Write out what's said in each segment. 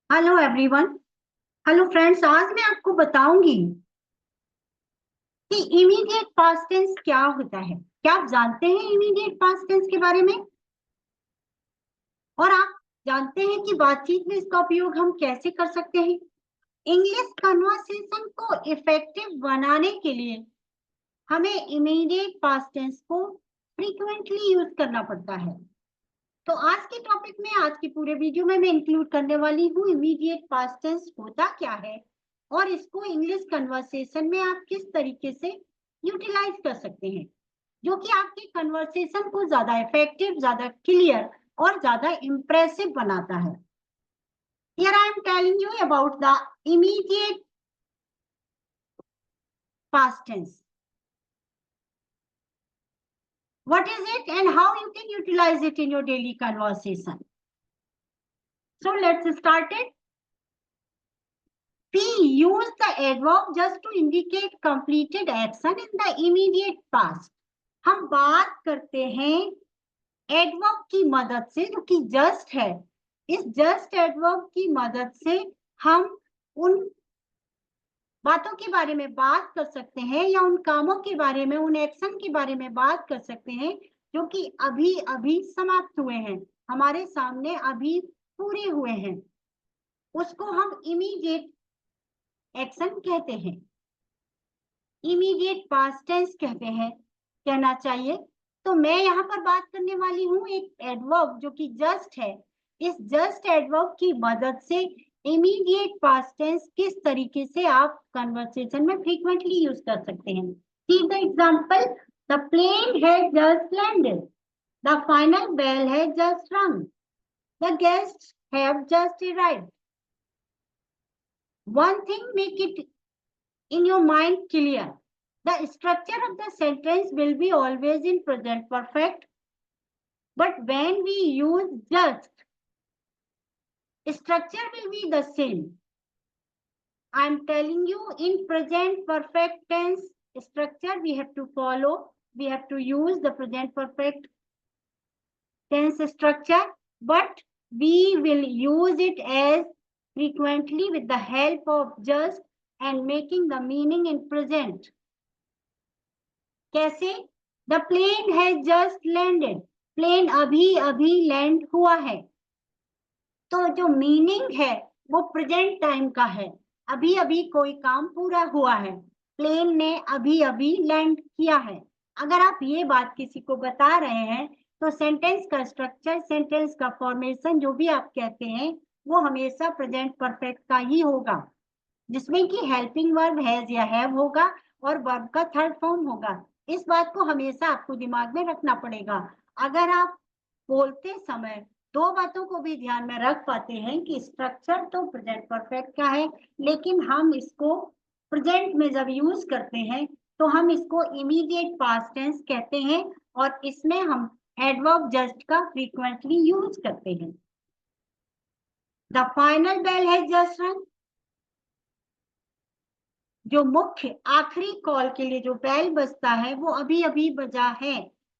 Hello everyone. Hello friends, आज मैं आपको बताऊंगी कि इमीडिएट पास्ट टेंस क्या होता है। क्या आप जानते हैं इमीडिएट पास्ट टेंस के बारे में? और आप जानते हैं कि बातचीत में इसका उपयोग हम कैसे कर सकते हैं? इंग्लिश कन्वर्सेशन को इफेक्टिव बनाने के लिए हमें इमीडिएट पास्ट टेंस को फ्रीक्वेंटली यूज करना पड़ता है। तो आज के टॉपिक में, आज के पूरे वीडियो में मैं इंक्लूड करने वाली हूँ इमीडिएट पास्ट टेंस होता क्या है और इसको इंग्लिश कन्वर्सेशन में आप किस तरीके से यूटिलाइज कर सकते हैं, जो कि आपके कन्वर्सेशन को ज्यादा इफेक्टिव, ज्यादा क्लियर और ज्यादा इंप्रेसिव बनाता है। Here I am telling you about the immediate past tense. What is it and how you can utilize it in your daily conversation? So let's start it. We use the adverb just to indicate completed action in the immediate past. हम बात करते हैं adverb की मदद से, जो कि just है। इस जस्ट एडवर्ब की मदद से हम उन बातों के बारे में बात कर सकते हैं या उन कामों के बारे में, उन एक्शन के बारे में बात कर सकते हैं जो कि अभी अभी समाप्त हुए हैं, हमारे सामने अभी पूरे हुए हैं। उसको हम इमीडिएट एक्शन कहते हैं, इमीडिएट पास्ट टेंस कहते हैं, कहना चाहिए। तो मैं यहाँ पर बात करने वाली हूँ एक एडवर्ब जो कि जस्ट है। इस जस्ट एडवर्ब की मदद से इमीडिएट पास्ट टेंस किस तरीके से आप कन्वर्सेशन में फ्रीक्वेंटली यूज कर सकते हैं। See the example, the plane has just landed, the final bell has just rung, the guests have just arrived. One thing make it in your mind clear. The structure of the sentence will be always in present perfect, but when we use just, structure will be the same. I am telling you, in present perfect tense structure we have to follow, we have to use the present perfect tense structure, but we will use it as frequently with the help of just and making the meaning in present. कैसे? The plane has just landed, plane अभी अभी land हुआ है। तो जो meaning है वो present time का है, अभी अभी कोई काम पूरा हुआ है, प्लेन ने अभी अभी लैंड किया है। अगर आप ये बात किसी को बता रहे हैं तो सेंटेंस का स्ट्रक्चर, सेंटेंस का फॉर्मेशन जो भी आप कहते हैं वो हमेशा प्रेजेंट परफेक्ट का ही होगा, जिसमें कि हेल्पिंग वर्ब हैज या हैव होगा और वर्ब का थर्ड फॉर्म होगा। इस बात को हमेशा आपको दिमाग में रखना पड़ेगा। अगर आप बोलते समय दो बातों को भी ध्यान में रख पाते हैं कि स्ट्रक्चर तो प्रेजेंट परफेक्ट का है, लेकिन हम इसको प्रेजेंट में जब यूज करते हैं तो हम इसको इमीडिएट पास्ट टेंस कहते हैं और इसमें हम एडवर्ब जस्ट का फ्रीक्वेंटली यूज करते हैं। The final bell has just rung, जो मुख्य आखिरी कॉल के लिए जो बेल बजता है वो अभी अभी बजा है।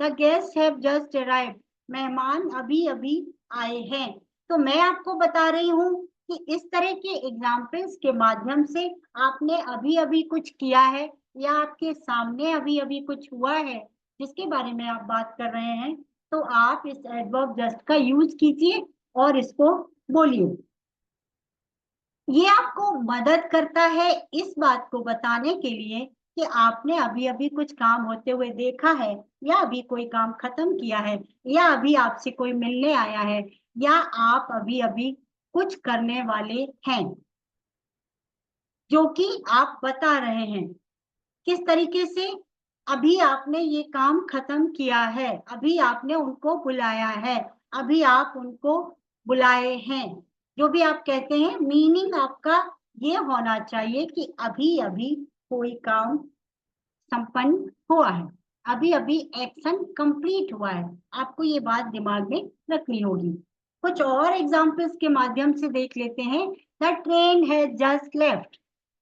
The guest have just arrived, मेहमान अभी अभी आए हैं। तो मैं आपको बता रही हूँ कि इस तरह के एग्जाम्पल्स के माध्यम से आपने अभी अभी कुछ किया है या आपके सामने अभी अभी कुछ हुआ है जिसके बारे में आप बात कर रहे हैं, तो आप इस एडवर्ब जस्ट का यूज कीजिए और इसको बोलिए। ये आपको मदद करता है इस बात को बताने के लिए कि आपने अभी अभी कुछ काम होते हुए देखा है, या अभी कोई काम खत्म किया है, या अभी आपसे कोई मिलने आया है, या आप अभी अभी कुछ करने वाले हैं, जो कि आप बता रहे हैं। किस तरीके से? अभी आपने ये काम खत्म किया है, अभी आपने उनको बुलाया है, अभी आप उनको बुलाए हैं। जो भी आप कहते हैं, मीनिंग आपका ये होना चाहिए कि अभी अभी कोई काम संपन्न हुआ है, अभी अभी एक्शन कंप्लीट हुआ है। आपको ये बात दिमाग में रखनी होगी। कुछ और एग्जाम्पल्स के माध्यम से देख लेते हैं। The train has just left,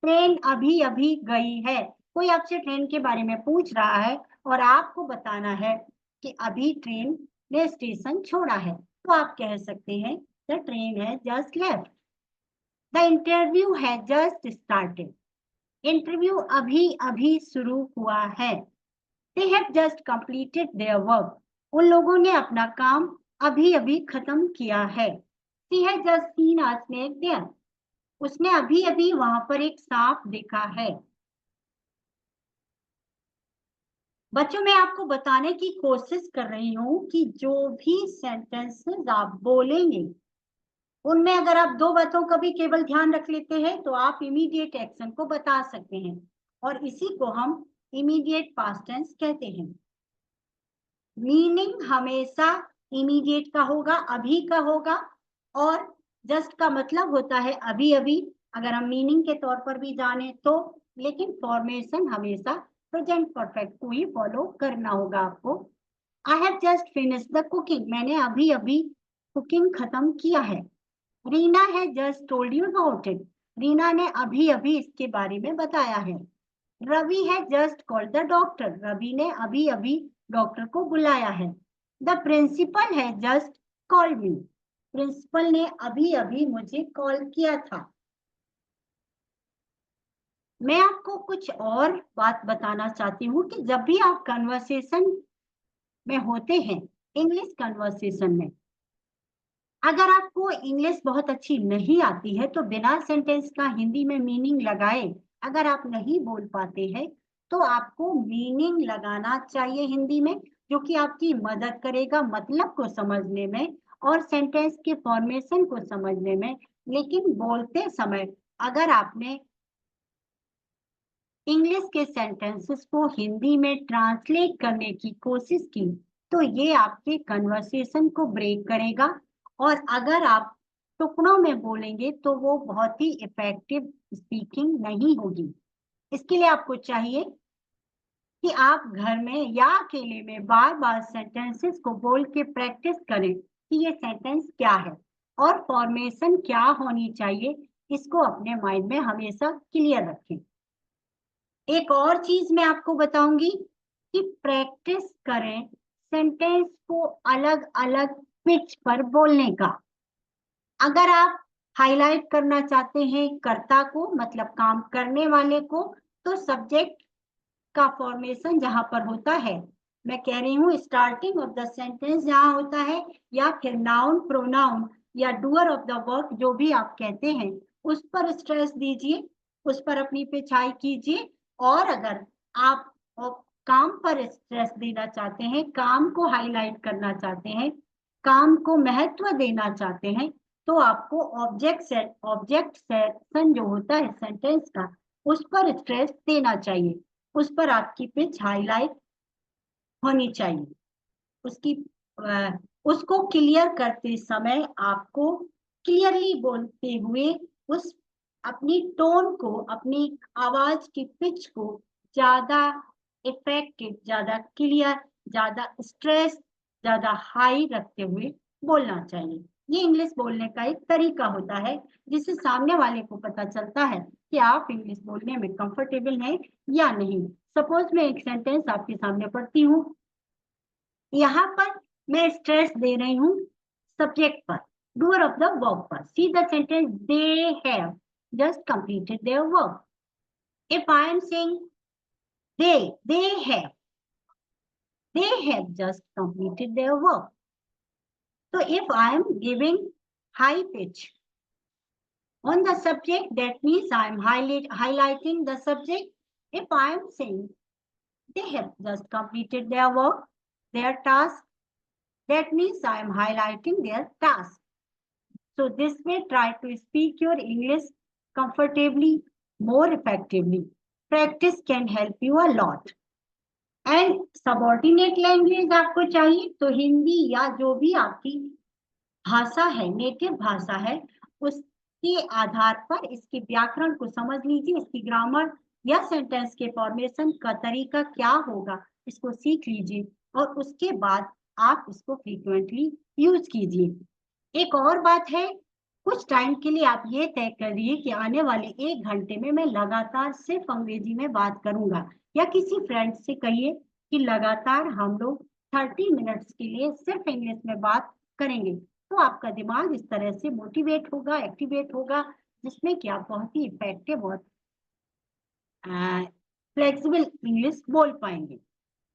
train अभी अभी गई है। कोई आपसे ट्रेन के बारे में पूछ रहा है और आपको बताना है कि अभी ट्रेन ने स्टेशन छोड़ा है, तो आप कह सकते हैं the train has just left. The interview है जस्ट स्टार्टेड, इंटरव्यू अभी अभी शुरू हुआ है। They have just completed their work, उन लोगों ने अपना काम अभी अभी खत्म किया है। She has just seen a snake there, उसने अभी अभी वहां पर एक सांप देखा है। बच्चों, मैं आपको बताने की कोशिश कर रही हूँ कि जो भी सेंटेंसेस आप बोलेंगे उनमें अगर आप दो बातों का भी केवल ध्यान रख लेते हैं तो आप इमीडिएट एक्शन को बता सकते हैं, और इसी को हम इमीडिएट पास्ट टेंस कहते हैं। मीनिंग हमेशा इमीडिएट का होगा, अभी का होगा, और जस्ट का मतलब होता है अभी अभी, अगर हम मीनिंग के तौर पर भी जाने तो। लेकिन फॉर्मेशन हमेशा प्रेजेंट परफेक्ट को ही फॉलो करना होगा आपको। I have just finished the cooking, मैंने अभी अभी कुकिंग खत्म किया है। रीना है just told you about it, Reena ने अभी अभी इसके बारे में बताया है। Ravi has just called the doctor, Ravi ने अभी अभी डॉक्टर को बुलाया है। The principal has just called me, principal ने अभी अभी मुझे कॉल किया था। मैं आपको कुछ और बात बताना चाहती हूँ कि जब भी आप कन्वर्सेशन में होते हैं, इंग्लिश कन्वर्सेशन में, अगर आपको इंग्लिश बहुत अच्छी नहीं आती है तो बिना सेंटेंस का हिंदी में मीनिंग लगाए अगर आप नहीं बोल पाते हैं तो आपको मीनिंग लगाना चाहिए हिंदी में, जो कि आपकी मदद करेगा मतलब को समझने में और सेंटेंस के फॉर्मेशन को समझने में। लेकिन बोलते समय अगर आपने इंग्लिश के सेंटेंसेस को हिंदी में ट्रांसलेट करने की कोशिश की तो ये आपके कन्वर्सेशन को ब्रेक करेगा, और अगर आप टुकड़ों में बोलेंगे तो वो बहुत ही इफेक्टिव स्पीकिंग नहीं होगी। इसके लिए आपको चाहिए कि आप घर में या अकेले में बार बार सेंटेंसेस को बोल के प्रैक्टिस करें कि ये सेंटेंस क्या है और फॉर्मेशन क्या होनी चाहिए, इसको अपने माइंड में हमेशा क्लियर रखें। एक और चीज मैं आपको बताऊंगी कि प्रैक्टिस करें सेंटेंस को अलग अलग पिच पर बोलने का। अगर आप हाईलाइट करना चाहते हैं कर्ता को, मतलब काम करने वाले को, तो सब्जेक्ट का फॉर्मेशन जहां पर होता है, मैं कह रही हूँ स्टार्टिंग ऑफ द सेंटेंस जहां होता है, या फिर नाउन प्रोनाउन या डूअर ऑफ द वर्क जो भी आप कहते हैं, उस पर स्ट्रेस दीजिए, उस पर अपनी पिछाई कीजिए। और अगर आप काम पर स्ट्रेस देना चाहते हैं, काम को हाईलाइट करना चाहते हैं, काम को महत्व देना चाहते हैं, तो आपको ऑब्जेक्ट सेक्शन जो होता है सेंटेंस का, उस पर स्ट्रेस देना चाहिए, उस पर आपकी पिच हाईलाइट होनी चाहिए। उसकी उसको क्लियर करते समय आपको क्लियरली बोलते हुए उस अपनी टोन को, अपनी आवाज की पिच को ज्यादा इफेक्टिव, ज्यादा क्लियर, ज्यादा स्ट्रेस, ज्यादा हाई रखते हुए बोलना चाहिए। ये इंग्लिश बोलने का एक तरीका होता है जिससे सामने वाले को पता चलता है कि आप इंग्लिश बोलने में कंफर्टेबल हैं या नहीं। सपोज मैं एक सेंटेंस आपके सामने पढ़ती हूँ, यहाँ पर मैं स्ट्रेस दे रही हूँ सब्जेक्ट पर, डूअर ऑफ द वर्क पर। See the sentence, they have just completed their work. If I am saying they have just completed their work. So if I am giving high pitch on the subject, that means I am highlighting the subject. If I am saying they have just completed their work, their task, that means I am highlighting their task. So this way, try to speak your English comfortably, more effectively. Practice can help you a lot. And subordinate language आपको चाहिए तो हिंदी या जो भी आपकी भाषा है, native भाषा है, उसके आधार पर इसके व्याकरण को समझ लीजिए, इसकी ग्रामर या सेंटेंस के फॉर्मेशन का तरीका क्या होगा इसको सीख लीजिए, और उसके बाद आप इसको फ्रीक्वेंटली यूज कीजिए। एक और बात है, कुछ टाइम के लिए आप ये तय करिए कि आने वाले 1 घंटे में मैं लगातार सिर्फ अंग्रेजी में बात करूंगा, या किसी फ्रेंड से कहिए कि लगातार हम लोग 30 मिनट्स के लिए सिर्फ इंग्लिश में बात करेंगे। तो आपका दिमाग इस तरह से मोटिवेट होगा, एक्टिवेट होगा, जिसमें कि आप बहुत ही इफेक्टिव और फ्लेक्सिबल इंग्लिश बोल पाएंगे।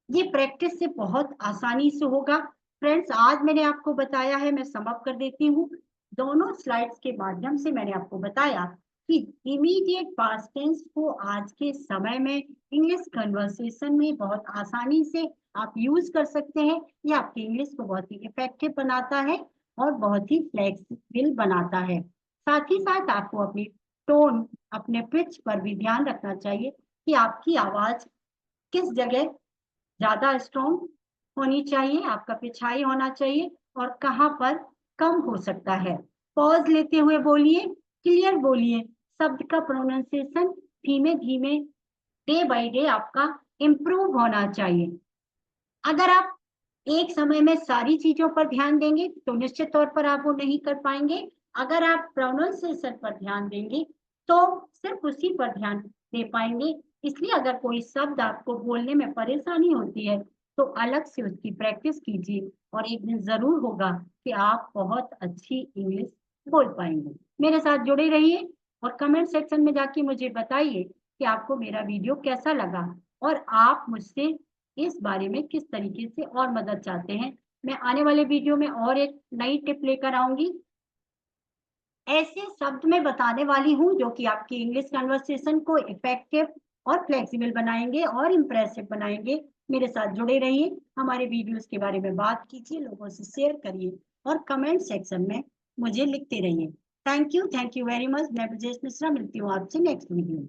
ये प्रैक्टिस से बहुत आसानी से होगा। फ्रेंड्स, आज मैंने आपको बताया है, मैं सम अप कर देती हूँ। दोनों स्लाइड्स के माध्यम से मैंने आपको बताया कि इमीडिएट पास्ट टेंस को आज के समय में इंग्लिश कन्वर्सेशन में बहुत आसानी से आप यूज कर सकते हैं। ये आपकी इंग्लिश को बहुत ही इफेक्टिव बनाता है और बहुत ही फ्लेक्सिबल बनाता है। साथ ही साथ आपको अपनी टोन, अपने पिच पर भी ध्यान रखना चाहिए कि आपकी आवाज किस जगह ज्यादा स्ट्रॉन्ग होनी चाहिए, आपका पिच हाई होना चाहिए और कहाँ पर कम हो सकता है। पॉज लेते हुए बोलिए, क्लियर बोलिए, शब्द का प्रोनाउंसिएशन धीमे धीमे डे बाय डे आपका इम्प्रूव होना चाहिए। अगर आप एक समय में सारी चीजों पर ध्यान देंगे तो निश्चित तौर पर आप वो नहीं कर पाएंगे। अगर आप प्रोनाउंसिएशन पर ध्यान देंगे तो सिर्फ उसी पर ध्यान दे पाएंगे। इसलिए अगर कोई शब्द आपको बोलने में परेशानी होती है तो अलग से उसकी प्रैक्टिस कीजिए और एक दिन जरूर होगा कि आप बहुत अच्छी इंग्लिश बोल पाएंगे। मेरे साथ जुड़े रहिए और कमेंट सेक्शन में जाके मुझे बताइए कि आपको मेरा वीडियो कैसा लगा और आप मुझसे इस बारे में किस तरीके से और मदद चाहते हैं। मैं आने वाले वीडियो में और एक नई टिप लेकर आऊंगी। ऐसे शब्द मैं बताने वाली हूँ जो कि आपकी इंग्लिश कन्वर्सेशन को इफेक्टिव और फ्लेक्सिबल बनाएंगे और इम्प्रेसिव बनाएंगे। मेरे साथ जुड़े रहिए, हमारे वीडियोस के बारे में बात कीजिए, लोगों से शेयर करिए और कमेंट सेक्शन में मुझे लिखते रहिए। Thank you very much. मैं ब्रजेश मिश्रा, मिलती हूँ आपसे नेक्स्ट वीडियो में।